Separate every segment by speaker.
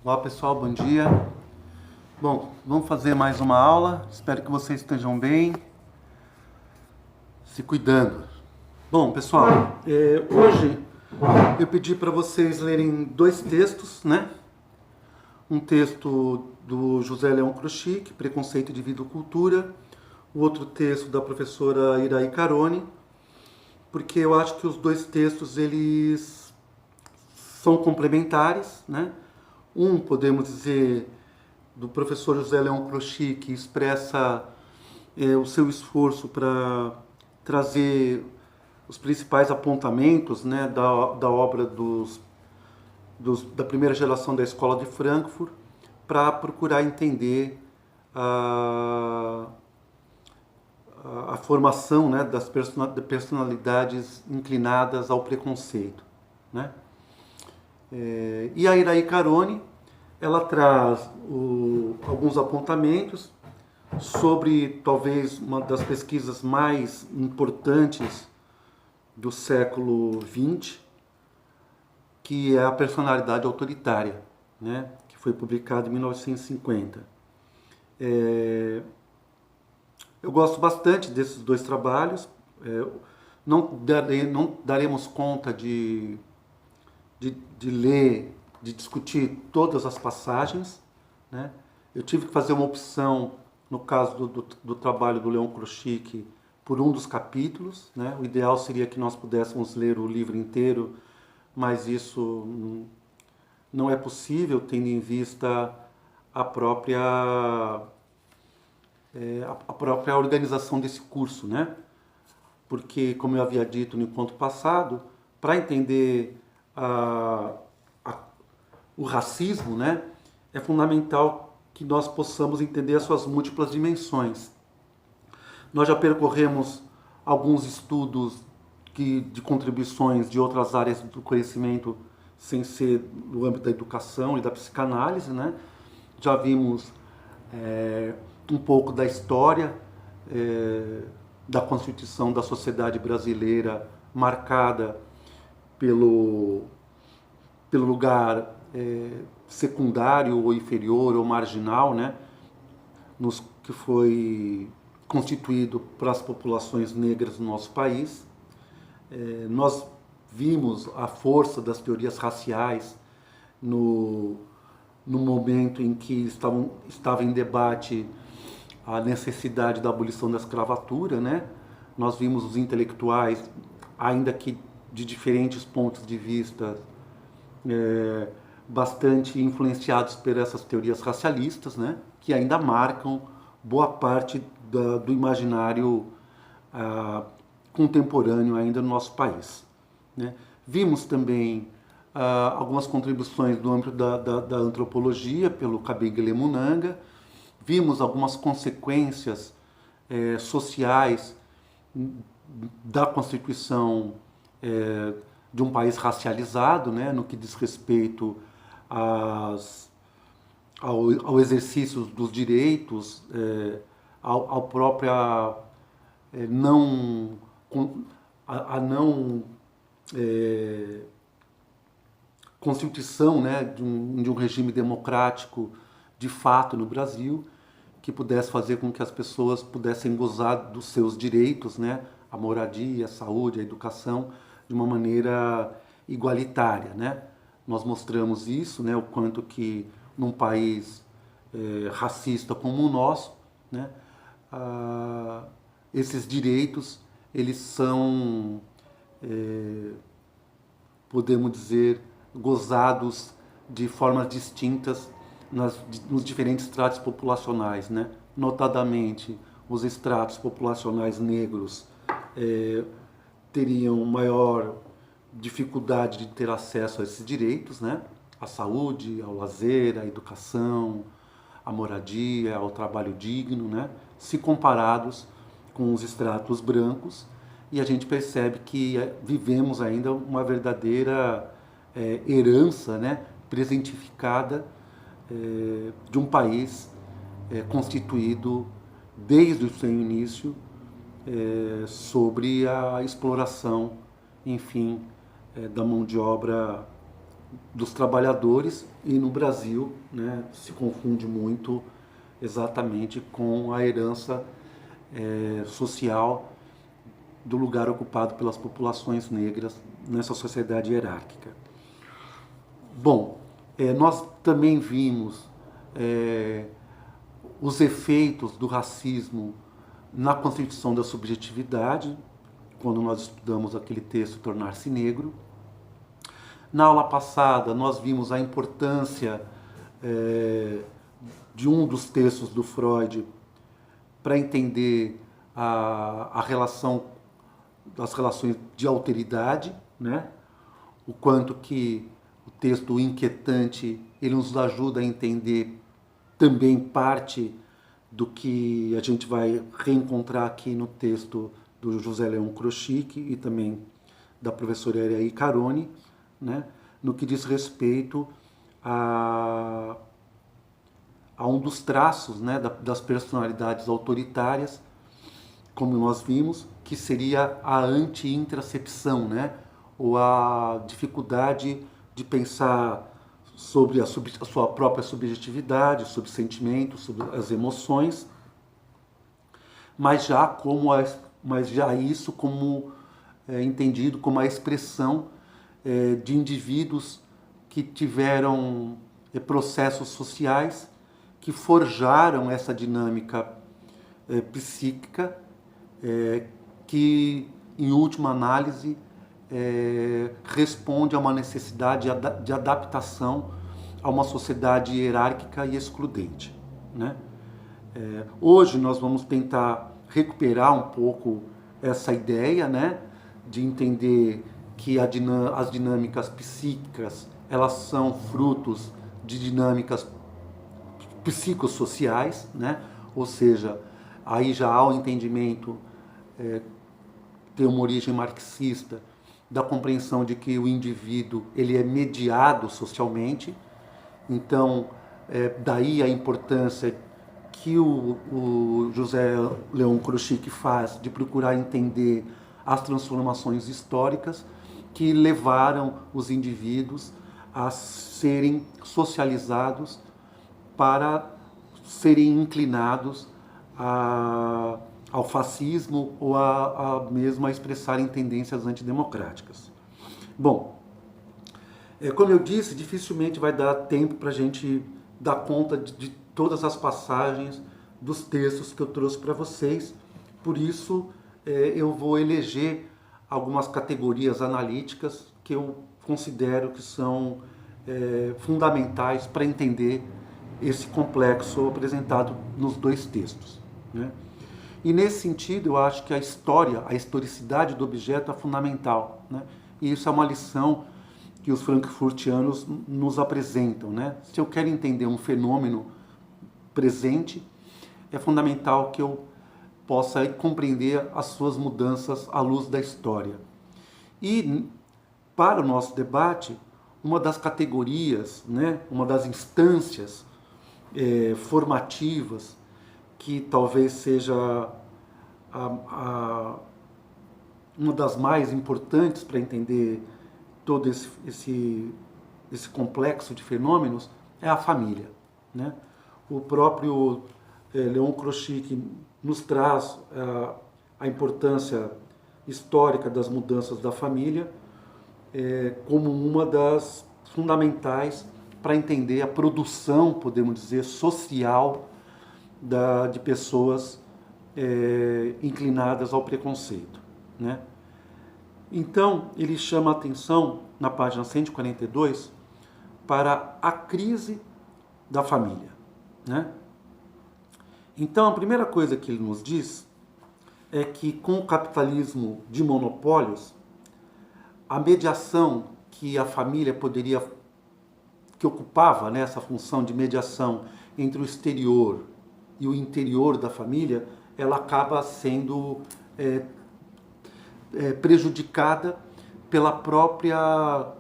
Speaker 1: Olá pessoal, bom dia. Bom, vamos fazer mais uma aula. Espero que vocês estejam bem, se cuidando. Bom, pessoal, hoje eu pedi para vocês lerem dois textos, né? Um texto do José Leão Kroschik, Preconceito de Vida e Cultura, o outro texto da professora Iraí Carone, porque eu acho que os dois textos eles são complementares, né? Um, podemos dizer, do professor José Leão Kroschik, que expressa o seu esforço para trazer os principais apontamentos, né, da obra da primeira geração da Escola de Frankfurt, para procurar entender a, a formação, né, das personalidades inclinadas ao preconceito, né? E a Iraí Carone, ela traz alguns apontamentos sobre talvez uma das pesquisas mais importantes do século XX, que é a personalidade autoritária, né? Que foi publicada em 1950. Eu gosto bastante desses dois trabalhos. Não daremos conta de ler, de discutir todas as passagens, né? Eu tive que fazer uma opção, no caso do trabalho do Leon Kroschik, por um dos capítulos, né? O ideal seria que nós pudéssemos ler o livro inteiro, mas isso não é possível, tendo em vista a própria, a própria organização desse curso, né? Porque, como eu havia dito no encontro passado, para entender a, o racismo, né, é fundamental que nós possamos entender as suas múltiplas dimensões. Nós já percorremos alguns estudos de contribuições de outras áreas do conhecimento, sem ser no âmbito da educação e da psicanálise, né? Já vimos um pouco da história da constituição da sociedade brasileira, marcada pelo lugar secundário ou inferior ou marginal, né, que foi constituído para as populações negras do nosso país. Nós vimos a força das teorias raciais no momento em que estava em debate a necessidade da abolição da escravatura, né? Nós vimos os intelectuais, ainda que de diferentes pontos de vista, bastante influenciados por essas teorias racialistas, né? Que ainda marcam boa parte do imaginário contemporâneo ainda no nosso país, né? Vimos também algumas contribuições do âmbito da antropologia pelo Kabengele Munanga, vimos algumas consequências sociais da constituição de um país racializado, né, no que diz respeito ao exercício dos direitos, ao próprio não a não constituição, né, de um regime democrático de fato no Brasil, que pudesse fazer com que as pessoas pudessem gozar dos seus direitos, né, a moradia, a saúde, a educação, de uma maneira igualitária, né? Nós mostramos isso, né, o quanto que num país racista como o nosso, né, esses direitos eles são, podemos dizer, gozados de formas distintas nos diferentes estratos populacionais, né? Notadamente, os estratos populacionais negros teriam maior dificuldade de ter acesso a esses direitos, né? À saúde, ao lazer, à educação, à moradia, ao trabalho digno, né? Se comparados com os estratos brancos, e a gente percebe que vivemos ainda uma verdadeira herança, né, presentificada de um país constituído desde o seu início sobre a exploração, enfim, da mão de obra dos trabalhadores, e no Brasil, né, se confunde muito exatamente com a herança social do lugar ocupado pelas populações negras nessa sociedade hierárquica. Bom, nós também vimos os efeitos do racismo na constituição da subjetividade, quando nós estudamos aquele texto Tornar-se Negro. Na aula passada, nós vimos a importância de um dos textos do Freud para entender as relações de alteridade, né? O quanto que o texto inquietante ele nos ajuda a entender também parte do que a gente vai reencontrar aqui no texto do José Leon Kroschik e também da professora Ariaí Caroni, né, no que diz respeito a um dos traços, né, das personalidades autoritárias, como nós vimos, que seria a anti-intracepção, né, ou a dificuldade de pensar sobre a sua própria subjetividade, sobre sentimentos, sobre as emoções, mas já isso como entendido como a expressão de indivíduos que tiveram processos sociais que forjaram essa dinâmica psíquica que, em última análise, responde a uma necessidade de adaptação a uma sociedade hierárquica e excludente, né? Hoje nós vamos tentar recuperar um pouco essa ideia, né, de entender que as dinâmicas psíquicas elas são frutos de dinâmicas psicossociais, né? Ou seja, aí já há o entendimento, tem uma origem marxista, da compreensão de que o indivíduo ele é mediado socialmente. Então, daí a importância que o José Leon Kroschik faz de procurar entender as transformações históricas que levaram os indivíduos a serem socializados para serem inclinados ao fascismo ou mesmo a expressarem tendências antidemocráticas. Bom, como eu disse, dificilmente vai dar tempo para a gente dar conta de todas as passagens dos textos que eu trouxe para vocês, por isso eu vou eleger algumas categorias analíticas que eu considero que são fundamentais para entender esse complexo apresentado nos dois textos, né? E nesse sentido, eu acho que a historicidade do objeto é fundamental, né? E isso é uma lição que os frankfurtianos nos apresentam, né? Se eu quero entender um fenômeno presente, é fundamental que eu possa compreender as suas mudanças à luz da história. E, para o nosso debate, uma das categorias, né, uma das instâncias formativas que talvez seja uma das mais importantes para entender todo esse complexo de fenômenos é a família, né? O próprio Leon Kroschik nos traz a importância histórica das mudanças da família como uma das fundamentais para entender a produção, podemos dizer, social de pessoas inclinadas ao preconceito, né? Então, ele chama a atenção, na página 142, para a crise da família, né? Então, a primeira coisa que ele nos diz é que, com o capitalismo de monopólios, a mediação que a família que ocupava, né, essa função de mediação entre o exterior e o interior da família, ela acaba sendo prejudicada pela própria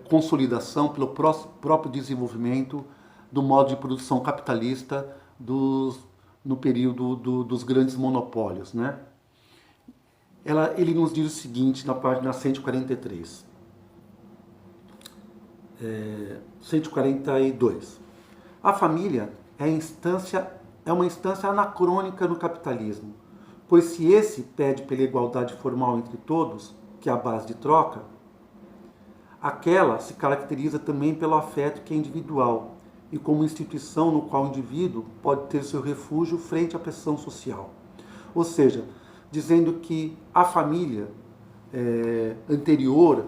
Speaker 1: consolidação, pelo próprio desenvolvimento do modo de produção capitalista no período dos grandes monopólios, né? Ele nos diz o seguinte na página 143. 142. A família é uma instância anacrônica no capitalismo, pois se esse pede pela igualdade formal entre todos, que é a base de troca, aquela se caracteriza também pelo afeto que é individual e como instituição no qual o indivíduo pode ter seu refúgio frente à pressão social. Ou seja, dizendo que a família anterior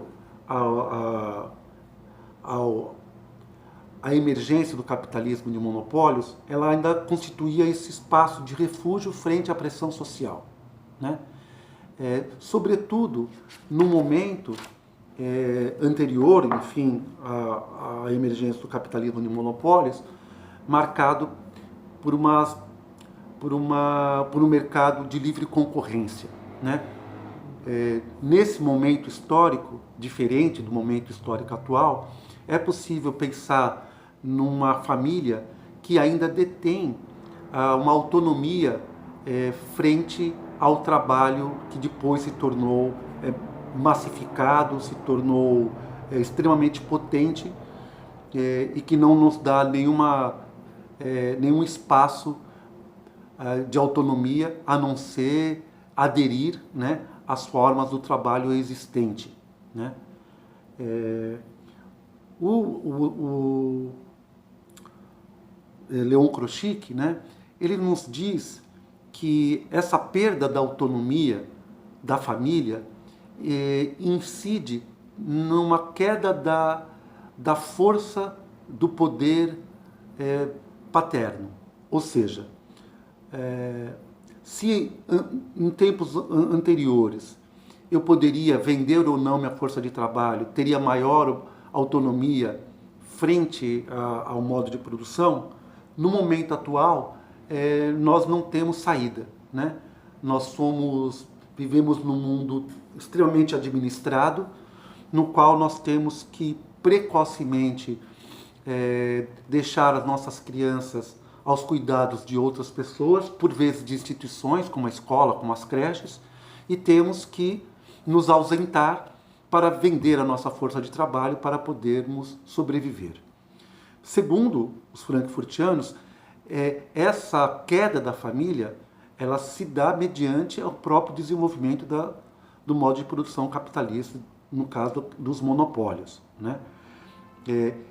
Speaker 1: à emergência do capitalismo de monopólios, ela ainda constituía esse espaço de refúgio frente à pressão social, né? Sobretudo no momento anterior, enfim, à emergência do capitalismo de monopólios, marcado por um mercado de livre concorrência, né? Nesse momento histórico, diferente do momento histórico atual, é possível pensar numa família que ainda detém uma autonomia frente ao trabalho que depois se tornou massificado, se tornou extremamente potente e que não nos dá nenhum espaço de autonomia a não ser aderir, né, às formas do trabalho existente, né? O Leon Kroschik, né, ele nos diz que essa perda da autonomia da família incide numa queda da força do poder paterno. Ou seja, se em tempos anteriores eu poderia vender ou não minha força de trabalho, teria maior autonomia frente ao modo de produção, no momento atual nós não temos saída, né? Nós vivemos num mundo extremamente administrado, no qual nós temos que precocemente deixar as nossas crianças aos cuidados de outras pessoas, por vezes de instituições como a escola, como as creches, e temos que nos ausentar para vender a nossa força de trabalho para podermos sobreviver. Segundo os frankfurtianos, essa queda da família ela se dá mediante o próprio desenvolvimento do modo de produção capitalista, no caso dos monopólios, né?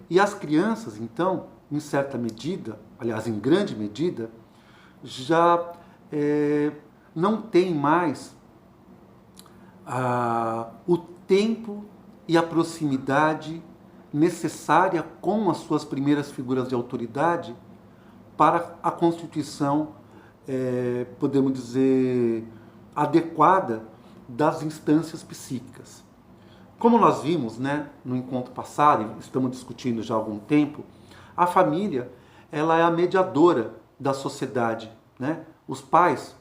Speaker 1: E as crianças, então, em certa medida, aliás, em grande medida, já não têm mais o tempo e a proximidade necessária com as suas primeiras figuras de autoridade para a constituição, podemos dizer, adequada das instâncias psíquicas. Como nós vimos, né, no encontro passado, e estamos discutindo já há algum tempo, a família ela é a mediadora da sociedade, né? Os pais,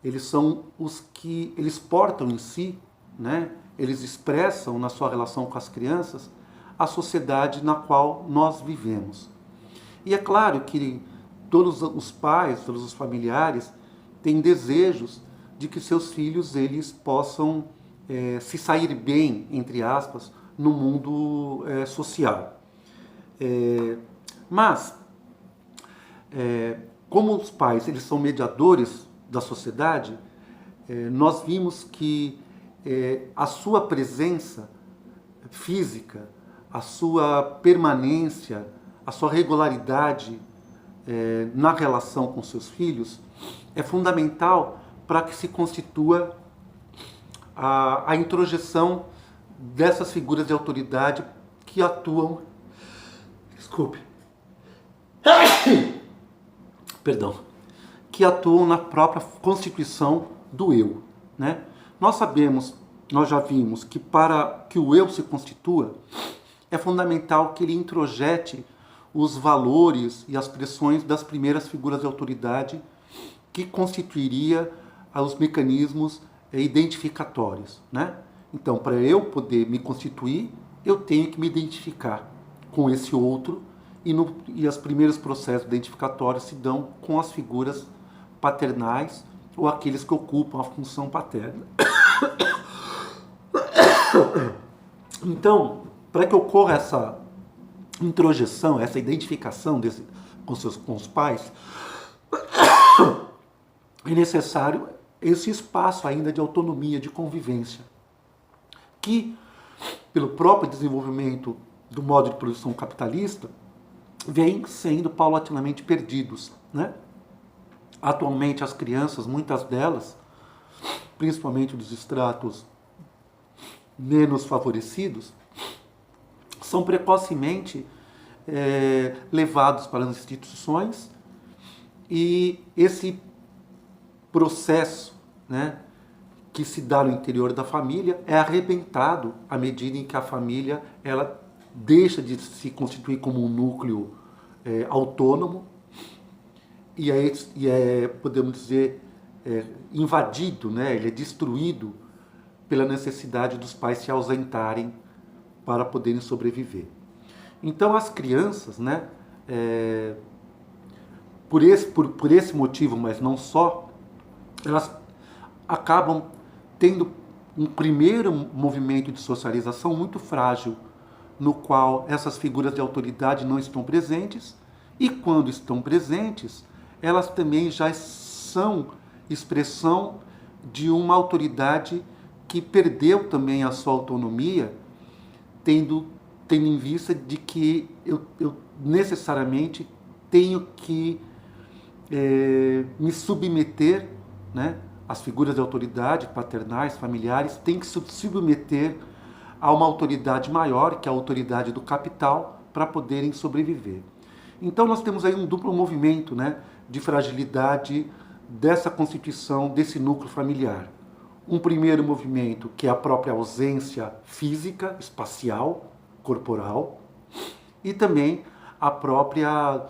Speaker 1: eles são os que eles portam em si, né? Eles expressam na sua relação com as crianças a sociedade na qual nós vivemos. E é claro que todos os pais, todos os familiares têm desejos de que seus filhos eles possam se sair bem, entre aspas, no mundo social. Mas, como os pais eles são mediadores da sociedade, nós vimos que a sua presença física, a sua permanência, a sua regularidade na relação com seus filhos é fundamental para que se constitua a introjeção dessas figuras de autoridade que atuam, que atuam na própria constituição do eu, né? Nós já vimos que para que o eu se constitua, é fundamental que ele introjete os valores e as pressões das primeiras figuras de autoridade que constituiria os mecanismos identificatórios, né? Então, para eu poder me constituir, eu tenho que me identificar com esse outro e os primeiros processos identificatórios se dão com as figuras paternais ou aqueles que ocupam a função paterna. Então, para que ocorra introjeção, essa identificação com os pais, é necessário esse espaço ainda de autonomia, de convivência, que, pelo próprio desenvolvimento do modo de produção capitalista, vem sendo paulatinamente perdidos, né? Atualmente as crianças, muitas delas, principalmente dos estratos menos favorecidos, são precocemente levados para as instituições, e esse processo, né, que se dá no interior da família é arrebentado à medida em que a família ela deixa de se constituir como um núcleo autônomo e podemos dizer, invadido, né? Ele é destruído pela necessidade dos pais se ausentarem para poderem sobreviver. Então as crianças, né, por esse motivo, mas não só, elas acabam tendo um primeiro movimento de socialização muito frágil, no qual essas figuras de autoridade não estão presentes, e quando estão presentes, elas também já são expressão de uma autoridade que perdeu também a sua autonomia, tendo em vista de que eu necessariamente tenho que me submeter, né? As figuras de autoridade, paternais, familiares, têm que se submeter a uma autoridade maior, que é a autoridade do capital, para poderem sobreviver. Então nós temos aí um duplo movimento, né, de fragilidade dessa constituição desse núcleo familiar. Um primeiro movimento, que é a própria ausência física, espacial, corporal, e também a própria,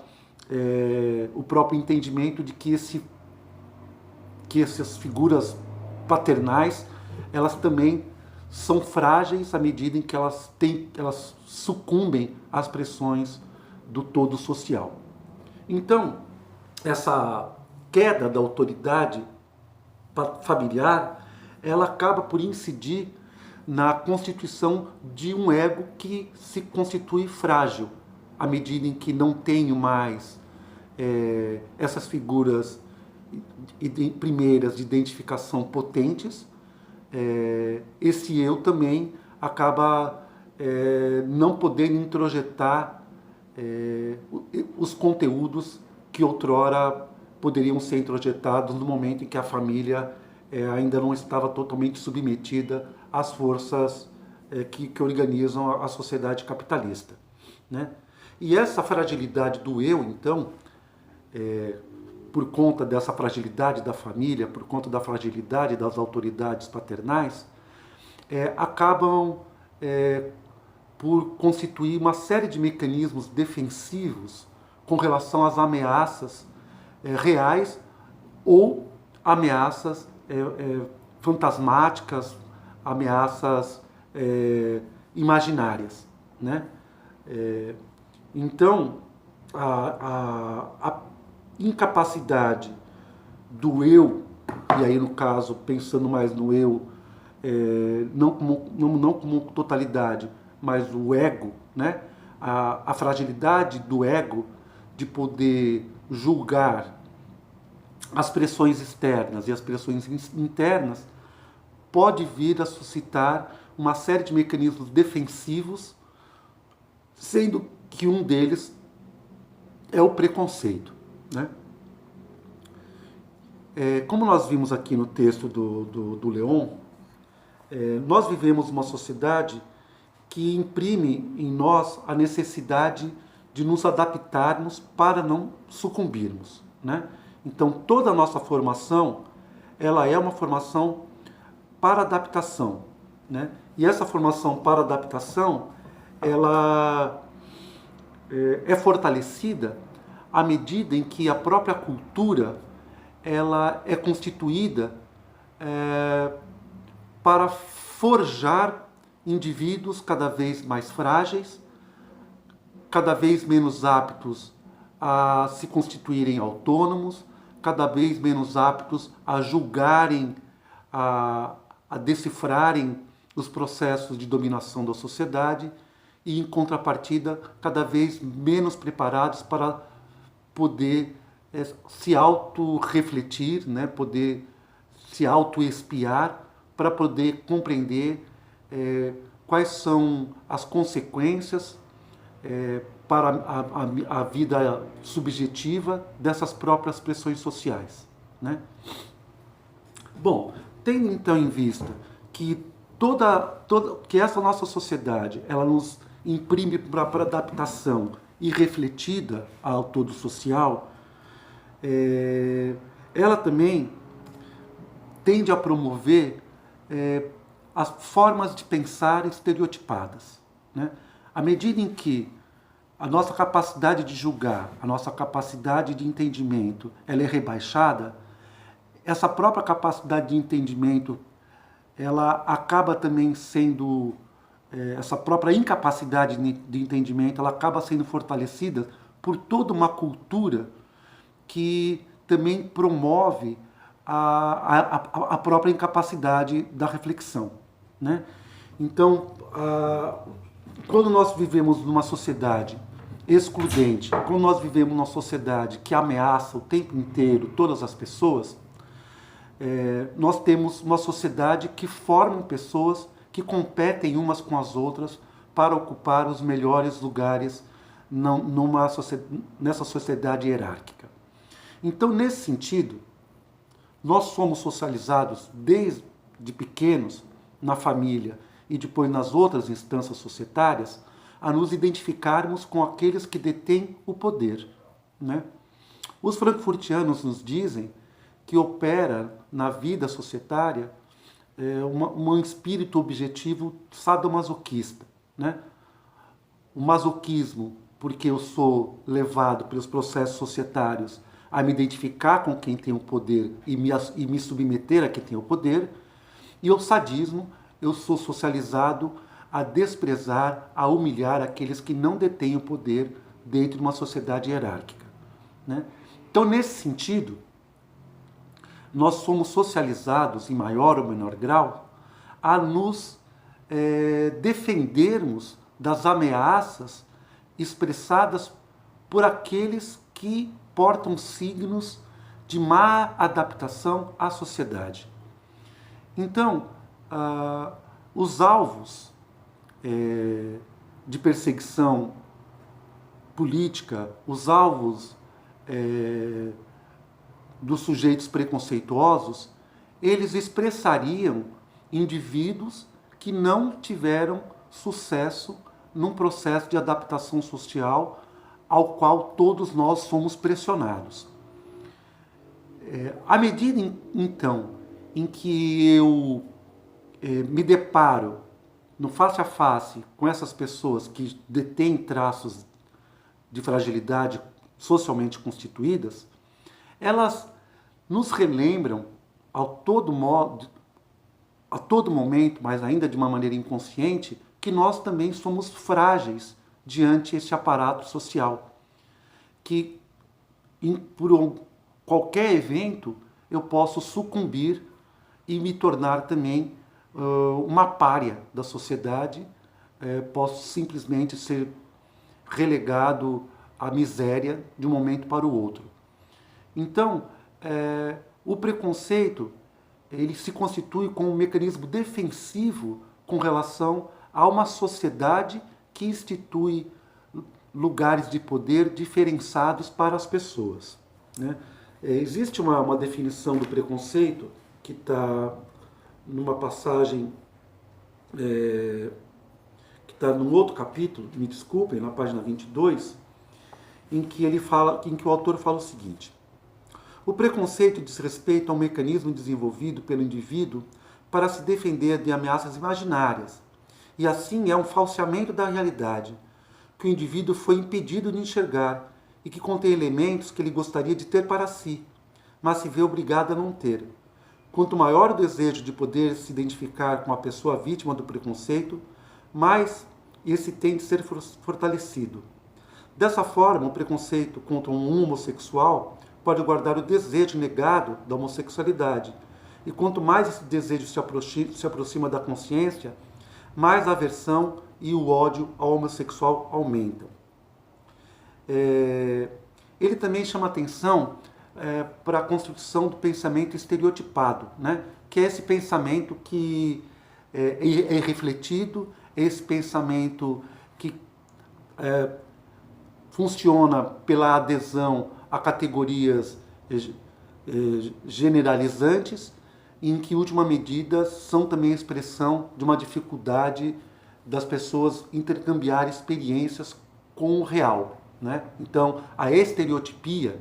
Speaker 1: o próprio entendimento de que essas figuras paternais, elas também são frágeis à medida em que elas sucumbem às pressões do todo social. Então, essa queda da autoridade familiar, ela acaba por incidir na constituição de um ego que se constitui frágil, à medida em que não tenho mais essas figuras primeiras de identificação potentes, esse eu também acaba não podendo introjetar os conteúdos que outrora poderiam ser introjetados no momento em que a família ainda não estava totalmente submetida às forças que organizam a sociedade capitalista, né? E essa fragilidade do eu, então, por conta dessa fragilidade da família, por conta da fragilidade das autoridades paternais, acabam por constituir uma série de mecanismos defensivos com relação às ameaças reais ou ameaças fantasmáticas, ameaças imaginárias, né? Então, a incapacidade do eu, e aí no caso, pensando mais no eu, não como totalidade, mas o ego, né? A fragilidade do ego de poder julgar as pressões externas e as pressões internas pode vir a suscitar uma série de mecanismos defensivos, sendo que um deles é o preconceito, né? Como nós vimos aqui no texto do Leon, nós vivemos uma sociedade que imprime em nós a necessidade de nos adaptarmos para não sucumbirmos, né? Então toda a nossa formação, ela é uma formação para adaptação, né? E essa formação para adaptação, ela é fortalecida à medida em que a própria cultura ela é constituída para forjar indivíduos cada vez mais frágeis, cada vez menos aptos a se constituírem autônomos, cada vez menos aptos a julgarem, a decifrarem os processos de dominação da sociedade e, em contrapartida, cada vez menos preparados para poder se auto-refletir, né? Poder se auto-espiar, para poder compreender quais são as consequências para a vida subjetiva dessas próprias pressões sociais, né? Bom, tendo então em vista que que essa nossa sociedade ela nos imprime para adaptação irrefletida ao todo social, ela também tende a promover as formas de pensar estereotipadas, né? À medida em que a nossa capacidade de julgar, a nossa capacidade de entendimento, ela é rebaixada, essa própria capacidade de entendimento, ela acaba também sendo, essa própria incapacidade de entendimento, ela acaba sendo fortalecida por toda uma cultura que também promove a própria incapacidade da reflexão, né? Então, quando nós vivemos numa sociedade excludente, quando nós vivemos numa sociedade que ameaça o tempo inteiro todas as pessoas, nós temos uma sociedade que forma pessoas que competem umas com as outras para ocupar os melhores lugares nessa sociedade hierárquica. Então, nesse sentido, nós somos socializados desde pequenos, na família e depois nas outras instâncias societárias, a nos identificarmos com aqueles que detêm o poder, né? Os frankfurtianos nos dizem que opera na vida societária um espírito objetivo sadomasoquista, né? O masoquismo, porque eu sou levado pelos processos societários a me identificar com quem tem o poder e me submeter a quem tem o poder, e o sadismo, eu sou socializado a desprezar, a humilhar aqueles que não detêm o poder dentro de uma sociedade hierárquica, né? Então, nesse sentido, nós somos socializados, em maior ou menor grau, a nos defendermos das ameaças expressadas por aqueles que portam signos de má adaptação à sociedade. Então, os alvos de perseguição política, os alvos dos sujeitos preconceituosos, eles expressariam indivíduos que não tiveram sucesso num processo de adaptação social ao qual todos nós somos pressionados. À medida, então, em que eu me deparo no face a face com essas pessoas que detêm traços de fragilidade socialmente constituídas, elas nos relembram a todo momento, mas ainda de uma maneira inconsciente, que nós também somos frágeis diante desse aparato social, que por qualquer evento eu posso sucumbir e me tornar também uma pária da sociedade, posso simplesmente ser relegado à miséria de um momento para o outro. Então, o preconceito ele se constitui como um mecanismo defensivo com relação a uma sociedade que institui lugares de poder diferenciados para as pessoas, né? Existe uma definição do preconceito que está numa passagem que está num outro capítulo, me desculpem, na página 22, em que o autor fala o seguinte: o preconceito diz respeito a um mecanismo desenvolvido pelo indivíduo para se defender de ameaças imaginárias, e assim é um falseamento da realidade, que o indivíduo foi impedido de enxergar e que contém elementos que ele gostaria de ter para si, mas se vê obrigado a não ter. Quanto maior o desejo de poder se identificar com a pessoa vítima do preconceito, mais esse tem de ser fortalecido. Dessa forma, o preconceito contra um homossexual pode guardar o desejo negado da homossexualidade, e quanto mais esse desejo se aproxima da consciência, mais aversão e o ódio ao homossexual aumentam. Ele também chama atenção para a construção do pensamento estereotipado, né? Que é esse pensamento que é refletido, esse pensamento que funciona pela adesão a categorias generalizantes, em que, em última medida, são também expressão de uma dificuldade das pessoas intercambiar experiências com o real, né? Então, a estereotipia,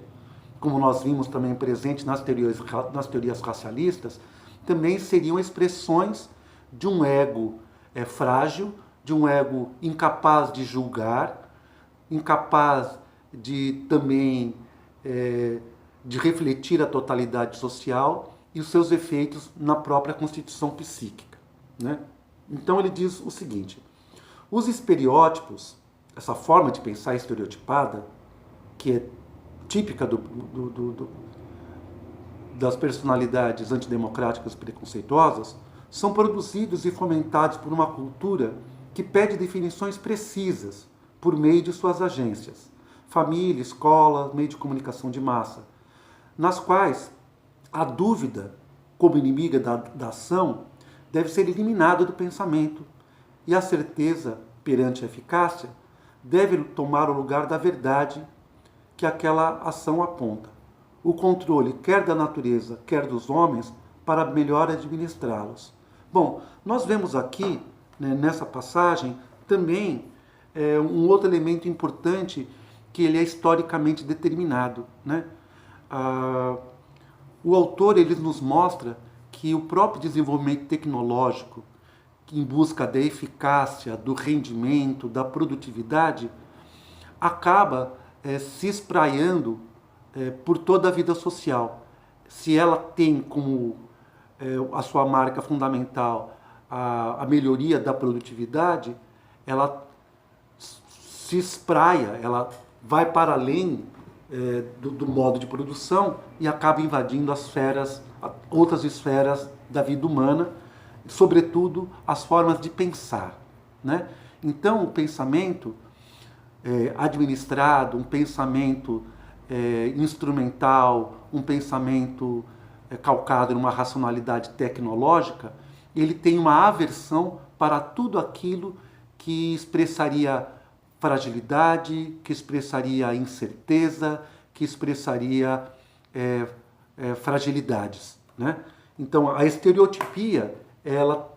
Speaker 1: como nós vimos também presente nas teorias racialistas, também seriam expressões de um ego frágil, de um ego incapaz de julgar, incapaz de também de refletir a totalidade social e os seus efeitos na própria constituição psíquica, né? Então ele diz o seguinte: os estereótipos, essa forma de pensar estereotipada, que é típica das personalidades antidemocráticas preconceituosas, são produzidos e fomentados por uma cultura que pede definições precisas por meio de suas agências, família, escola, meio de comunicação de massa, nas quais a dúvida, como inimiga da ação, deve ser eliminada do pensamento, e a certeza, perante a eficácia, deve tomar o lugar da verdade que aquela ação aponta. O controle, quer da natureza, quer dos homens, para melhor administrá-los. Bom, nós vemos aqui, né, nessa passagem, também um outro elemento importante, que ele é historicamente determinado, né? O autor ele nos mostra que o próprio desenvolvimento tecnológico, em busca da eficácia, do rendimento, da produtividade, acaba se espraiando por toda a vida social. Se ela tem como a sua marca fundamental a melhoria da produtividade, ela se espraia, ela vai para além do modo de produção e acaba invadindo outras esferas da vida humana, sobretudo as formas de pensar, né? Então, o pensamento administrado, um pensamento instrumental, um pensamento calcado numa racionalidade tecnológica, ele tem uma aversão para tudo aquilo que expressaria fragilidade, que expressaria incerteza, que expressaria fragilidades, né? Então, a estereotipia, ela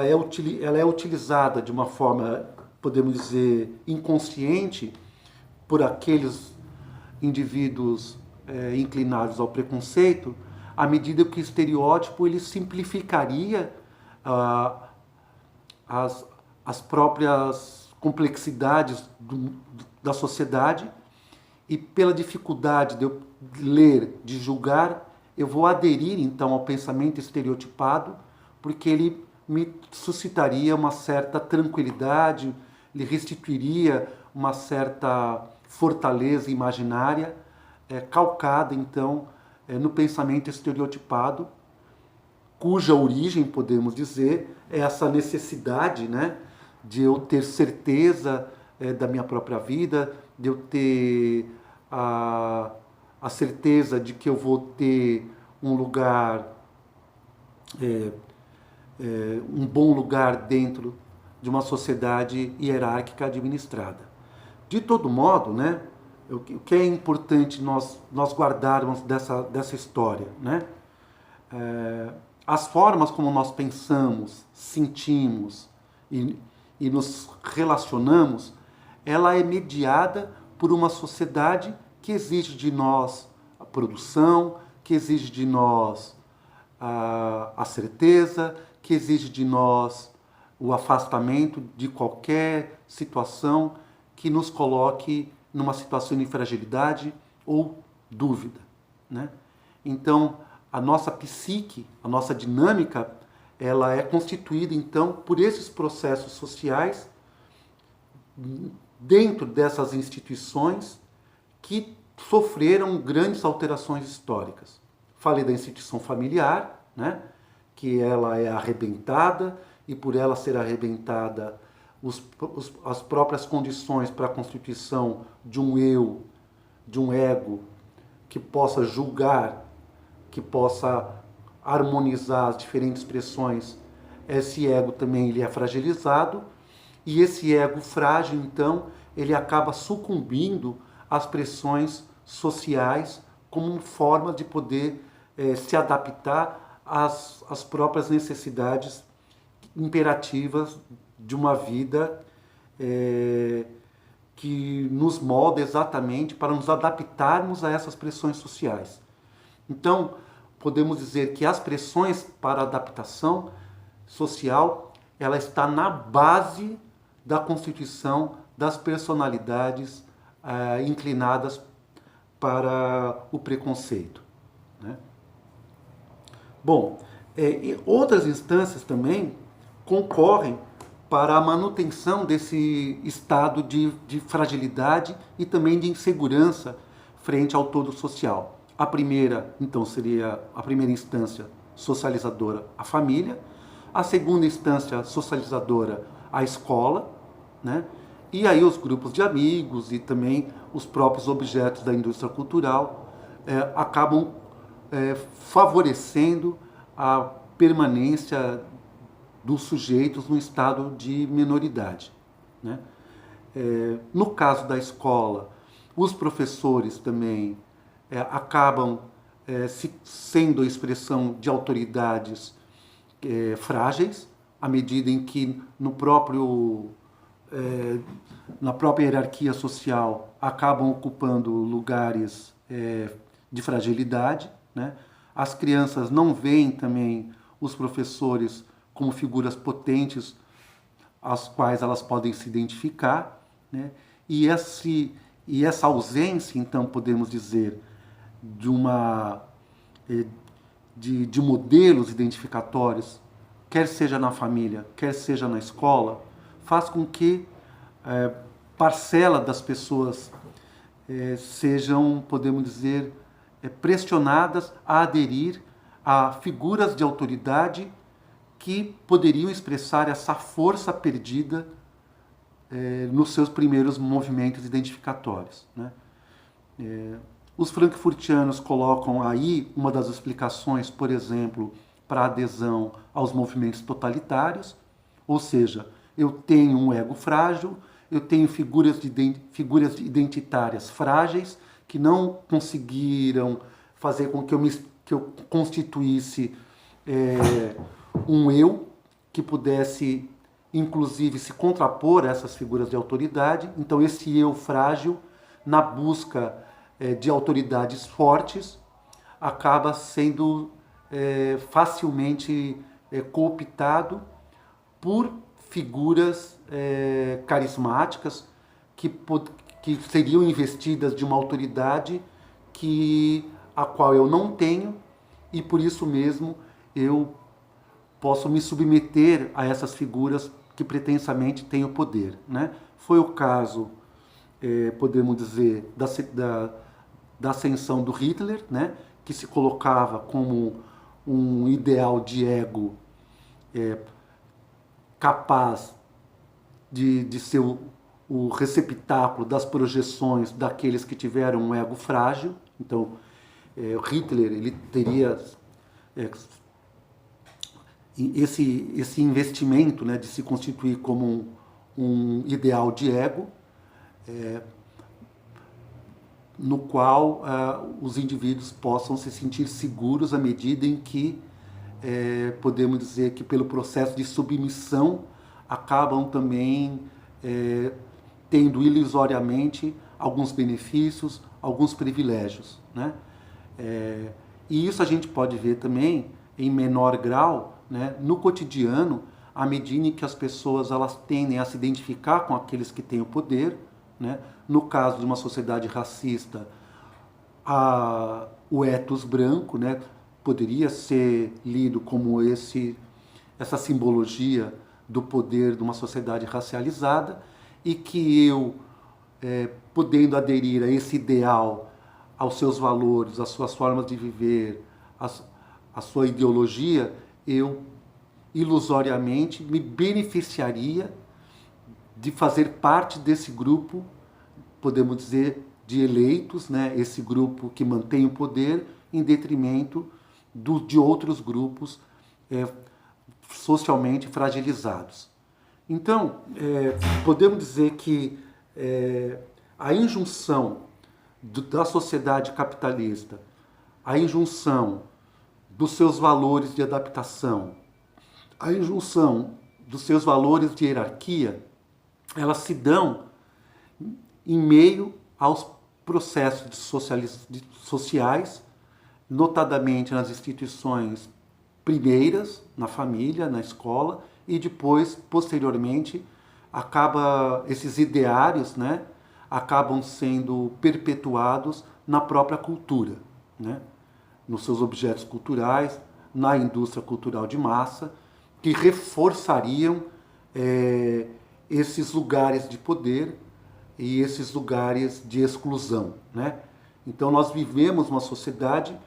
Speaker 1: é utilizada de uma forma, podemos dizer, inconsciente por aqueles indivíduos inclinados ao preconceito, à medida que o estereótipo ele simplificaria as próprias complexidades da sociedade, e pela dificuldade de eu ler, de julgar, eu vou aderir então ao pensamento estereotipado, porque ele me suscitaria uma certa tranquilidade, lhe restituiria uma certa fortaleza imaginária, calcada então no pensamento estereotipado, cuja origem, podemos dizer, é essa necessidade, né, de eu ter certeza da minha própria vida, de eu ter a certeza de que eu vou ter um lugar, um bom lugar dentro de uma sociedade hierárquica administrada. De todo modo, né, o que é importante nós guardarmos dessa história, né? As formas como nós pensamos, sentimos e nos relacionamos, ela é mediada por uma sociedade que exige de nós a produção, que exige de nós a certeza, que exige de nós o afastamento de qualquer situação que nos coloque numa situação de fragilidade ou dúvida, né? Então, a nossa psique, a nossa dinâmica, ela é constituída, então, por esses processos sociais dentro dessas instituições que sofreram grandes alterações históricas. Falei da instituição familiar, né, que ela é arrebentada, e por ela ser arrebentada, as próprias condições para a constituição de um eu, de um ego, que possa julgar, que possa harmonizar as diferentes expressões, esse ego também ele é fragilizado, e esse ego frágil, então, ele acaba sucumbindo às pressões sociais como forma de poder se adaptar às próprias necessidades imperativas de uma vida que nos molda exatamente para nos adaptarmos a essas pressões sociais. Então, podemos dizer que as pressões para a adaptação social, ela está na base da constituição das personalidades inclinadas para o preconceito, né? Bom, outras instâncias também concorrem para a manutenção desse estado de fragilidade e também de insegurança frente ao todo social. A primeira, então, seria a primeira instância socializadora, a família. A segunda instância socializadora, a escola, né? E aí os grupos de amigos e também os próprios objetos da indústria cultural acabam favorecendo a permanência dos sujeitos no estado de minoridade, né? No caso da escola, os professores também acabam sendo a expressão de autoridades frágeis, à medida em que na própria hierarquia social acabam ocupando lugares de fragilidade, né? As crianças não veem também os professores como figuras potentes às quais elas podem se identificar, né? E essa ausência, então, podemos dizer, de modelos identificatórios, quer seja na família, quer seja na escola, faz com que parcela das pessoas sejam, podemos dizer, pressionadas a aderir a figuras de autoridade que poderiam expressar essa força perdida nos seus primeiros movimentos identificatórios, né? Os frankfurtianos colocam aí uma das explicações, por exemplo, para a adesão aos movimentos totalitários, ou seja, eu tenho um ego frágil, eu tenho figuras identitárias frágeis que não conseguiram fazer com que eu constituísse um eu que pudesse, inclusive, se contrapor a essas figuras de autoridade. Então, esse eu frágil, na busca de autoridades fortes, acaba sendo facilmente cooptado por figuras carismáticas que seriam investidas de uma autoridade a qual eu não tenho, e por isso mesmo eu posso me submeter a essas figuras que pretensamente têm o poder, né? Foi o caso, podemos dizer, da ascensão do Hitler, né? Que se colocava como um ideal de ego capaz de ser o receptáculo das projeções daqueles que tiveram um ego frágil. Então, Hitler ele teria esse investimento, né, de se constituir como um ideal de ego, no qual os indivíduos possam se sentir seguros à medida em que podemos dizer que pelo processo de submissão acabam também tendo ilusoriamente alguns benefícios, alguns privilégios, né? E isso a gente pode ver também em menor grau, né, no cotidiano, à medida em que as pessoas elas tendem a se identificar com aqueles que têm o poder, né? No caso de uma sociedade racista, o ethos branco, né, poderia ser lido como essa simbologia do poder de uma sociedade racializada, e que eu, podendo aderir a esse ideal, aos seus valores, às suas formas de viver, à sua ideologia, eu ilusoriamente me beneficiaria de fazer parte desse grupo, podemos dizer, de eleitos, né? Esse grupo que mantém o poder em detrimento de outros grupos socialmente fragilizados. Então, podemos dizer que a injunção da sociedade capitalista, a injunção dos seus valores de adaptação, a injunção dos seus valores de hierarquia, elas se dão em meio aos processos sociais, notadamente nas instituições primeiras, na família, na escola, e depois, posteriormente, esses ideários, né, acabam sendo perpetuados na própria cultura, né, nos seus objetos culturais, na indústria cultural de massa, que reforçariam esses lugares de poder e esses lugares de exclusão, né? Então nós vivemos uma sociedade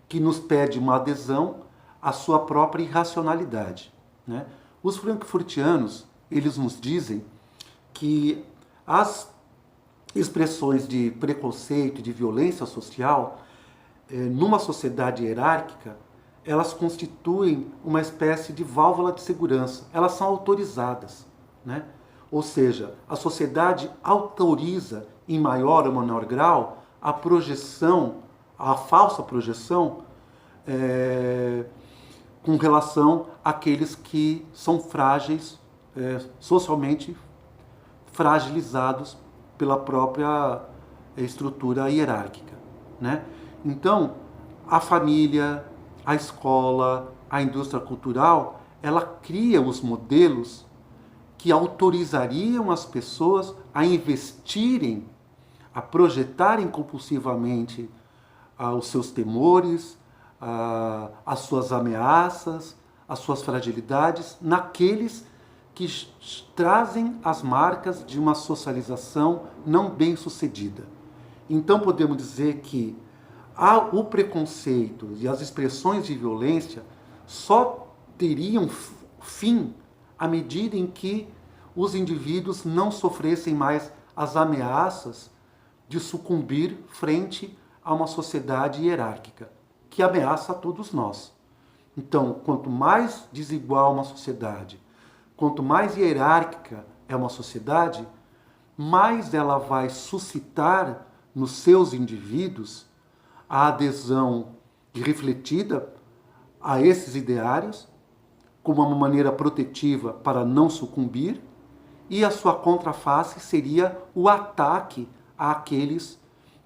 Speaker 1: que nos pede uma adesão à sua própria irracionalidade, né? Os frankfurtianos, eles nos dizem que as expressões de preconceito e de violência social, numa sociedade hierárquica, elas constituem uma espécie de válvula de segurança. Elas são autorizadas, né? Ou seja, a sociedade autoriza em maior ou menor grau a projeção, a falsa projeção, com relação àqueles que são frágeis, socialmente fragilizados pela própria estrutura hierárquica, né? Então, a família, a escola, a indústria cultural, ela cria os modelos que autorizariam as pessoas a investirem, a projetarem compulsivamente os seus temores, as suas ameaças, as suas fragilidades naqueles que trazem as marcas de uma socialização não bem sucedida. Então podemos dizer que o preconceito e as expressões de violência só teriam fim à medida em que os indivíduos não sofressem mais as ameaças de sucumbir frente a uma sociedade hierárquica, que ameaça a todos nós. Então, quanto mais desigual uma sociedade, quanto mais hierárquica é uma sociedade, mais ela vai suscitar nos seus indivíduos a adesão refletida a esses ideários, como uma maneira protetiva para não sucumbir, e a sua contraface seria o ataque àqueles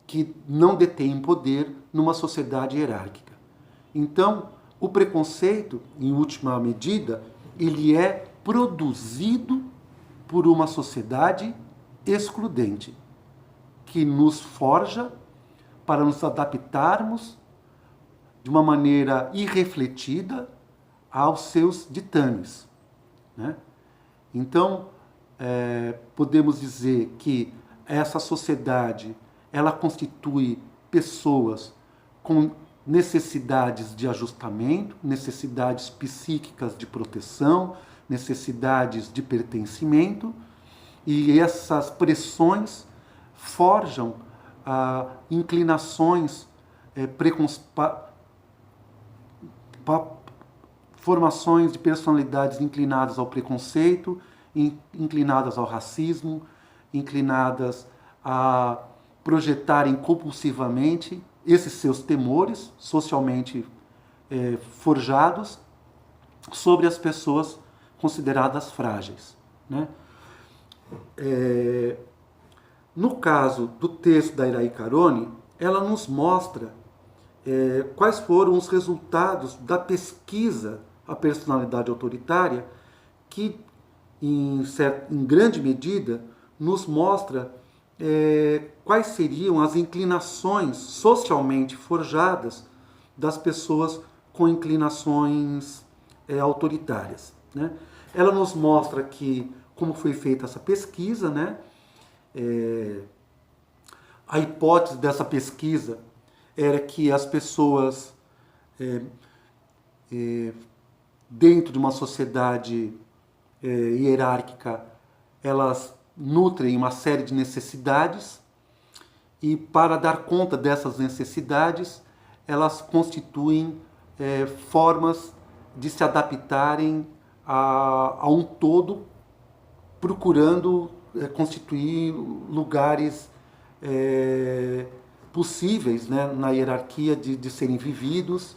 Speaker 1: que não detêm poder numa sociedade hierárquica. Então, o preconceito, em última medida, ele é produzido por uma sociedade excludente, que nos forja para nos adaptarmos de uma maneira irrefletida aos seus ditames, né? Então, podemos dizer que essa sociedade, ela constitui pessoas com necessidades de ajustamento, necessidades psíquicas de proteção, necessidades de pertencimento, e essas pressões forjam inclinações, formações de personalidades inclinadas ao preconceito, inclinadas ao racismo, inclinadas a projetarem compulsivamente esses seus temores socialmente forjados sobre as pessoas consideradas frágeis, né? No caso do texto da Irai Carone, ela nos mostra quais foram os resultados da pesquisa à personalidade autoritária, que, em grande medida, nos mostra quais seriam as inclinações socialmente forjadas das pessoas com inclinações autoritárias, né? Ela nos mostra que, como foi feita essa pesquisa, né? A hipótese dessa pesquisa era que as pessoas, dentro de uma sociedade hierárquica, elas nutrem uma série de necessidades e, para dar conta dessas necessidades, elas constituem formas de se adaptarem a um todo, procurando constituir lugares possíveis, né, na hierarquia de serem vividos,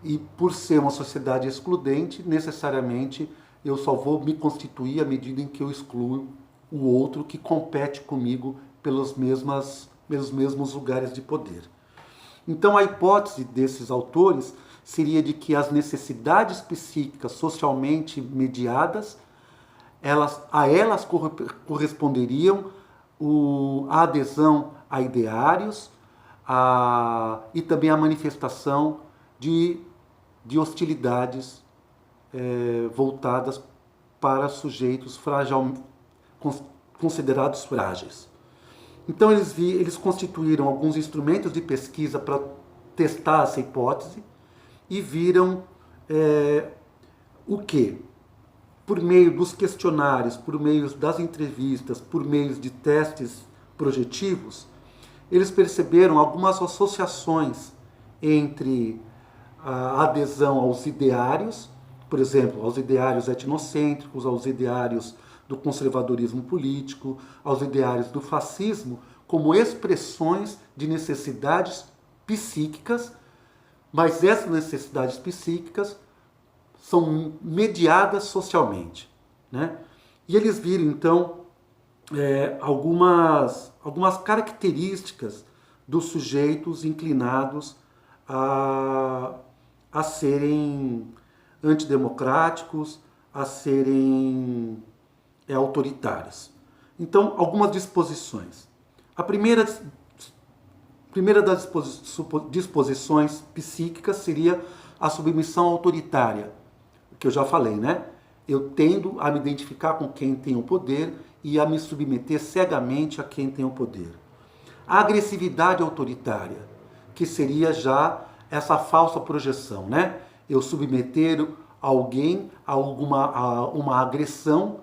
Speaker 1: e por ser uma sociedade excludente, necessariamente eu só vou me constituir à medida em que eu excluo o outro que compete comigo pelos mesmos lugares de poder. Então a hipótese desses autores seria de que as necessidades psíquicas socialmente mediadas, a elas corresponderiam a adesão a ideários e também a manifestação de hostilidades voltadas para sujeitos considerados frágeis. Então eles constituíram alguns instrumentos de pesquisa para testar essa hipótese e viram o quê? Por meio dos questionários, por meio das entrevistas, por meio de testes projetivos, eles perceberam algumas associações entre a adesão aos ideários, por exemplo, aos ideários etnocêntricos, aos ideários do conservadorismo político, aos ideários do fascismo, como expressões de necessidades psíquicas, mas essas necessidades psíquicas são mediadas socialmente, né? E eles viram, então, algumas características dos sujeitos inclinados a serem antidemocráticos, a serem autoritários. Então, algumas disposições. A primeira das disposições psíquicas seria a submissão autoritária, que eu já falei, né? Eu tendo a me identificar com quem tem o poder e a me submeter cegamente a quem tem o poder. A agressividade autoritária, que seria já essa falsa projeção, né? Eu submeter alguém a uma agressão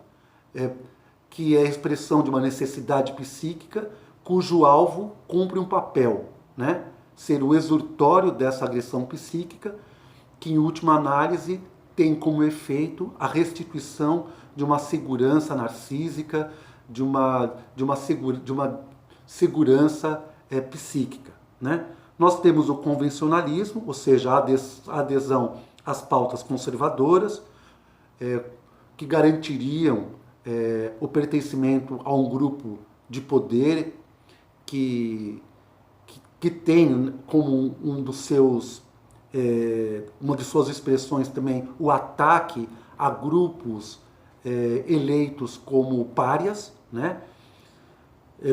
Speaker 1: que é a expressão de uma necessidade psíquica, cujo alvo cumpre um papel, né? Ser o exortório dessa agressão psíquica, que em última análise tem como efeito a restituição de uma segurança narcísica, de uma segurança psíquica, né? Nós temos o convencionalismo, ou seja, a adesão às pautas conservadoras, que garantiriam o pertencimento a um grupo de poder que tem como uma de suas expressões também o ataque a grupos eleitos como párias, né?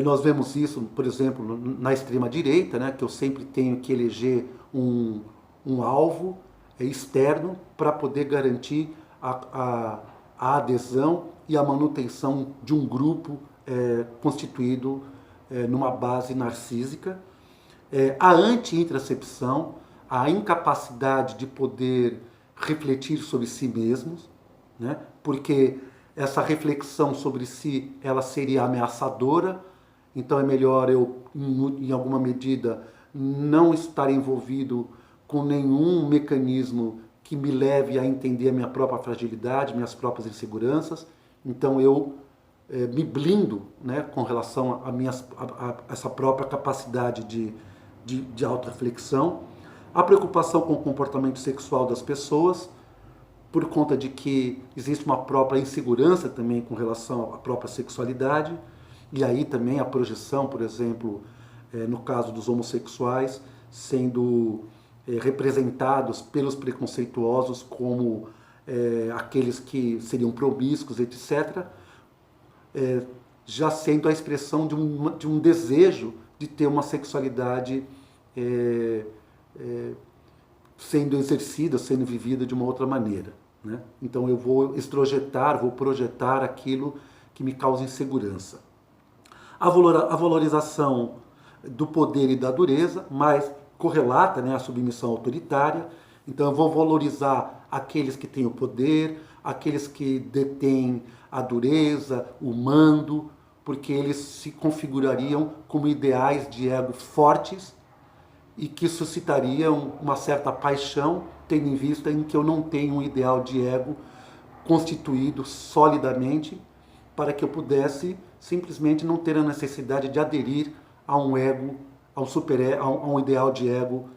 Speaker 1: Nós vemos isso, por exemplo, na extrema-direita, né, que eu sempre tenho que eleger um alvo externo para poder garantir a adesão e a manutenção de um grupo constituído numa base narcísica. A anti-intracepção, a incapacidade de poder refletir sobre si mesmos, né, porque essa reflexão sobre si ela seria ameaçadora. Então é melhor eu, em alguma medida, não estar envolvido com nenhum mecanismo que me leve a entender a minha própria fragilidade, minhas próprias inseguranças. Então eu me blindo, né, com relação a essa própria capacidade de autorreflexão. A preocupação com o comportamento sexual das pessoas, por conta de que existe uma própria insegurança também com relação à própria sexualidade. E aí também a projeção, por exemplo, no caso dos homossexuais, sendo representados pelos preconceituosos como aqueles que seriam promíscuos, etc., já sendo a expressão de um desejo de ter uma sexualidade sendo exercida, sendo vivida de uma outra maneira, né? Então eu vou vou projetar aquilo que me causa insegurança. A valorização do poder e da dureza, mas correlata, né, à submissão autoritária. Então eu vou valorizar aqueles que têm o poder, aqueles que detêm a dureza, o mando, porque eles se configurariam como ideais de ego fortes e que suscitariam uma certa paixão, tendo em vista em que eu não tenho um ideal de ego constituído solidamente para que eu pudesse simplesmente não ter a necessidade de aderir a um ego, a um ideal de ego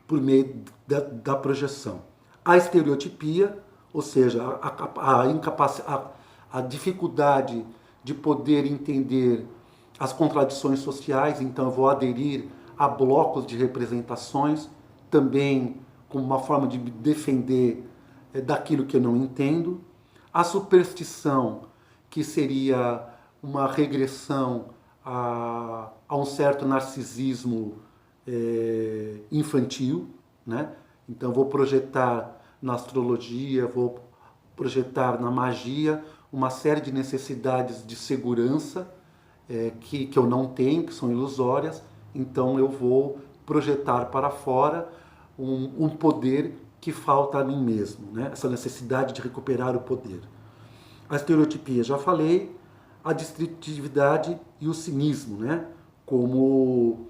Speaker 1: por meio da projeção. A estereotipia, ou seja, a dificuldade de poder entender as contradições sociais, então eu vou aderir a blocos de representações, também como uma forma de me defender daquilo que eu não entendo. A superstição, que seria uma regressão a um certo narcisismo infantil, né? Então eu vou projetar na astrologia, vou projetar na magia uma série de necessidades de segurança que eu não tenho, que são ilusórias, então eu vou projetar para fora um poder que falta a mim mesmo, né? Essa necessidade de recuperar o poder. A estereotipia, já falei, a destrutividade e o cinismo, né? Como,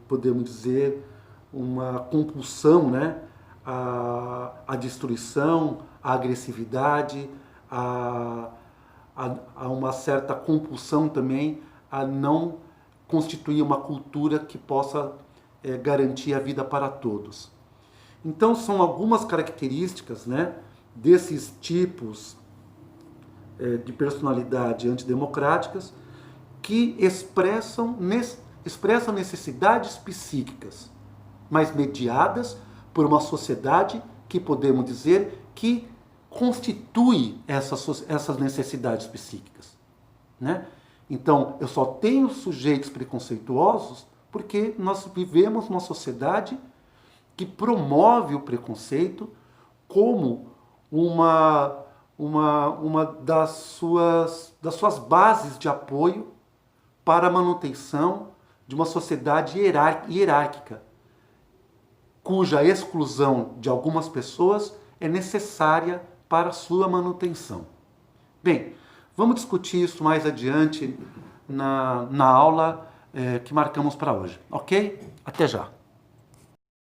Speaker 1: podemos dizer, uma compulsão, né? A destruição, a agressividade, a uma certa compulsão também a não constituir uma cultura que possa garantir a vida para todos. Então são algumas características, né, desses tipos de personalidade antidemocráticas que expressam necessidades psíquicas, mas mediadas por uma sociedade que podemos dizer que constitui essas necessidades psíquicas, né? Então, eu só tenho sujeitos preconceituosos porque nós vivemos numa sociedade que promove o preconceito como uma das suas bases de apoio para a manutenção de uma sociedade hierárquica, cuja exclusão de algumas pessoas é necessária para a sua manutenção. Bem, vamos discutir isso mais adiante na aula que marcamos para hoje, ok? Até já!